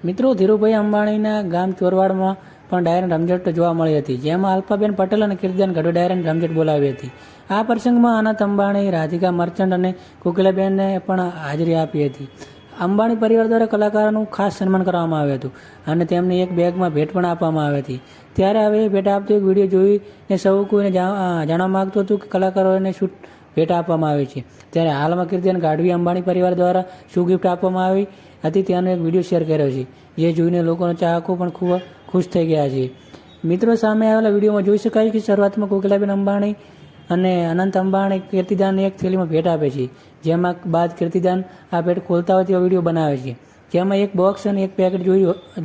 મિત્રો, ધીરુભાઈ અંબાણીના ગામ ચોરવાડમાં પણ ડાયરાની રમઝટ જોવા મળી હતી, જેમાં અલ્પાબેન પટેલ અને કીર્તિદાન ગઢવી ડાયરાની રમઝટ બોલાવી હતી. આ પ્રસંગમાં અનંત અંબાણી, રાધિકા મર્ચન્ટ અને કોકિલાબેનને પણ હાજરી આપી હતી. અંબાણી પરિવાર દ્વારા કલાકારોનું ખાસ સન્માન કરવામાં આવ્યું હતું અને તેમને એક બેગમાં ભેટ પણ આપવામાં આવી હતી. ત્યારે હવે ભેટ આપતો એક વિડીયો જોઈને સૌ કોઈને જાણવા માગતું હતું કે કલાકારોને શું ભેટ આપવામાં આવી છે. ત્યારે હાલમાં કીર્તિદાન ગઢવી અંબાણી પરિવાર દ્વારા શું ગિફ્ટ આપવામાં આવી હતી તેનો એક વિડીયો શેર કર્યો છે, જે જોઈને લોકોના ચાહકો પણ ખૂબ ખુશ થઈ ગયા છે. મિત્રો, સામે આવેલા વિડીયોમાં જોઈ શકાય કે શરૂઆતમાં કોકિલાબેન અંબાણી અને અનંત અંબાણી કીર્તિદાનને એક થેલીમાં ભેટ આપે છે, જેમાં બાદ કીર્તિદાન આ ભેટ ખોલતા હોય તેવો વિડીયો બનાવે છે, જેમાં એક બોક્સ અને એક પેકેટ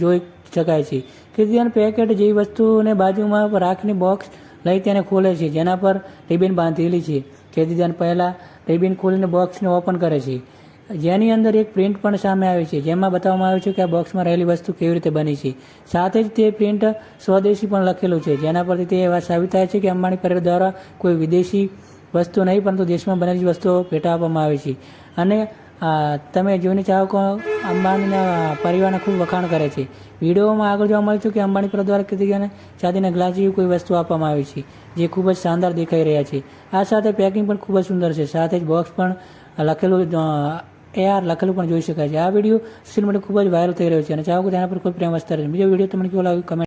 જોઈ શકાય છે. કીર્તિદાન પેકેટ જેવી વસ્તુને બાજુમાં રાખીને બોક્સ લઈ તેને ખોલે છે, જેના પર રિબિન બાંધેલી છે. કીર્તિદાન પહેલાં રિબિન ખોલીને બોક્સને ઓપન કરે છે, જેની અંદર એક પ્રિન્ટ પણ સામે આવી છે, જેમાં બતાવવામાં આવ્યું છે કે આ બોક્સમાં રહેલી વસ્તુ કેવી રીતે બની છે. સાથે જ તે પ્રિન્ટ સ્વદેશી પણ લખેલું છે, જેના પરથી તે વાત સાબિત થાય છે કે અંબાણી પરિવાર દ્વારા કોઈ વિદેશી વસ્તુ નહીં પરંતુ દેશમાં બનેલી વસ્તુઓ ભેટ આપવામાં આવી છે. અને તમે જોઈને ચાહકો અંબાણીના પરિવારના ખૂબ વખાણ કરે છે. વિડીયોમાં આગળ જોવા મળે છે કે અંબાણી પરિવાર દ્વારા કીર્તિદાનને ચાંદીના ગ્લાસ જેવી કોઈ વસ્તુ આપવામાં આવી છે, જે ખૂબ જ શાનદાર દેખાઈ રહ્યા છે. આ સાથે પેકિંગ પણ ખૂબ જ સુંદર છે, સાથે જ બોક્સ પણ લખેલું પણ જોઈ શકાય છે. આ વિડીયો સોશિયલ મીડિયા ખૂબ જ વાયરલ થઈ રહ્યો છે અને ચાહકો તેના પર ખૂબ પ્રેમ વરસાવી રહ્યા છે. બીજો વિડીયો તમને કેવો લાગ્યો કમેન્ટ